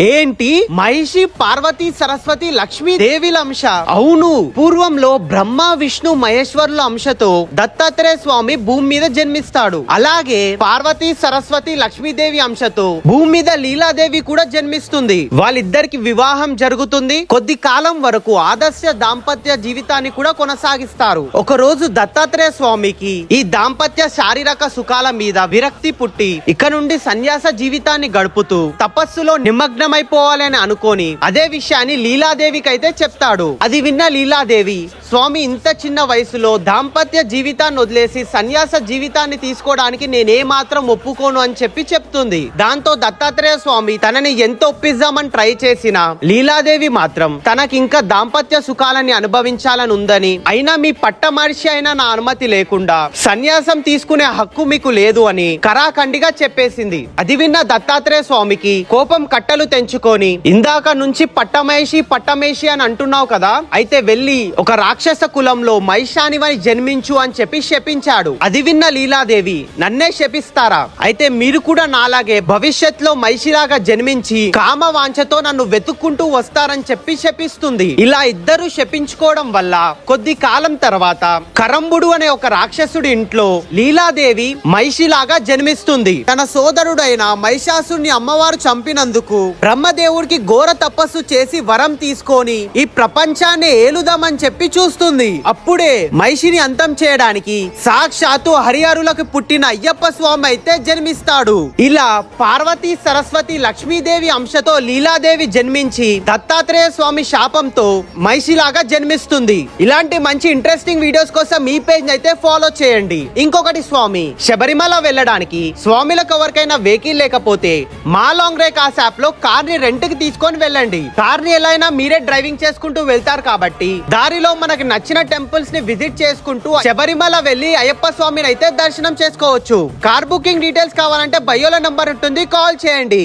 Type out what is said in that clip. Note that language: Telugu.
ఏంటి మహిషి పార్వతి సరస్వతి లక్ష్మీ దేవిల అంశ? అవును, పూర్వంలో బ్రహ్మ విష్ణు మహేశ్వరుల అంశతో దత్తాత్రేయ స్వామి భూమి మీద జన్మిస్తాడు. అలాగే పార్వతి సరస్వతి లక్ష్మీదేవి అంశతో భూమి మీద లీలాదేవి కూడా జన్మిస్తుంది. వాళ్ళిద్దరికి వివాహం జరుగుతుంది. కొద్ది కాలం వరకు ఆదర్శ దాంపత్య జీవితాన్ని కూడా కొనసాగిస్తారు. ఒక రోజు దత్తాత్రేయ స్వామికి ఈ దాంపత్య శారీరక సుఖాల మీద విరక్తి పుట్టి ఇక నుండి సన్యాస జీవితాన్ని గడుపుతూ తపస్సులో నిమగ్నమైపోవాలని అనుకోని అదే విషయాన్ని లీలాదేవికి అయితే చెప్తాడు. అది విన్న లీలాదేవి, స్వామి ఇంత చిన్న వయసులో దాంపత్య జీవితాన్ని వదిలేసి సన్యాస జీవితాన్ని తీసుకోవడానికి నేనే మాత్రం ఒప్పుకోను అని చెప్తుంది. దాంతో దత్తాత్రేయ స్వామి తనని ఎంత ఒప్పిద్దామని ట్రై చేసినా లీలాదేవి మాత్రం తనకి ఇంకా దాంపత్య సుఖాలని అనుభవించాలని ఉందని, అయినా మీ పట్ట మనిషి అయినా నా అనుమతి లేకుండా సన్యాసం తీసుకునే హక్కు మీకు లేదు అని కరాఖండిగా చెప్పేసింది. అది విన్న దత్తాత్రేయ స్వామికి కోపం కట్టలు తెంచుకొని, ఇందాక నుంచి పట్టమేషి అని అంటున్నావు కదా, అయితే వెళ్ళి ఒక రాక్షస కులంలో మహిషానివని జన్మించు అని చెప్పి శపించాడు. అది విన్న లీలాదేవి, నన్నే శపిస్తారా? అయితే మీరు కూడా నాలాగే భవిష్యత్తులో మహిషిలాగా జన్మించి కామ వాంఛతో నన్ను వెతుక్కుంటూ వస్తారని చెప్పి శపిస్తుంది. ఇలా ఇద్దరు శపించుకోవడం వల్ల కొద్ది కాలం తర్వాత కరంబుడు అనే ఒక రాక్షసుడి ఇంట్లో లీలాదేవి మహిషిలాగా జన్మిస్తుంది. తన సోదరుడైన మహిషాసుని అమ్మవారు చంపినందుకు బ్రహ్మదేవుడికి ఘోర తపస్సు చేసి వరం తీసుకొని ఈ ప్రపంచాన్ని ఏలుదామని చెప్పి చూస్తుంది. అప్పుడే మహిషిని అంతం చేయడానికి సాక్షాత్తు హరిహరులకు పుట్టిన అయ్యప్ప స్వామి అయితే జన్మిస్తాడు. ఇలా పార్వతి సరస్వతి లక్ష్మీదేవి అంశతో లీలాదేవి జన్మించి దత్తాత్రేయ స్వామి శాపంతో మహిషిలాగా జన్మిస్తుంది. ఇలాంటి మంచి ఇంట్రెస్టింగ్ వీడియోస్ కోసం ఈ పేజ్ అయితే ఫాలో చేయండి. ఇంకొకటి, స్వామి శబరిమల వెళ్ళడానికి స్వామిలకు ఎవరికైనా వెహికల్ లేకపోతే మా లాంగ్ రే కాస్ యాప్ లో కార్ ని రెంట్ కి తీసుకొని వెళ్ళండి. కార్ ని ఎలా అయినా మీరే డ్రైవింగ్ చేసుకుంటూ వెళ్తారు కాబట్టి దారిలో మనకి నచ్చిన టెంపుల్స్ ని విజిట్ చేసుకుంటూ శబరిమల వెళ్లి అయ్యప్ప స్వామిని అయితే దర్శనం చేసుకోవచ్చు. కార్ బుకింగ్ డీటెయిల్స్ కావాలంటే బయోలో నంబర్ ఉంటుంది, కాల్ చేయండి.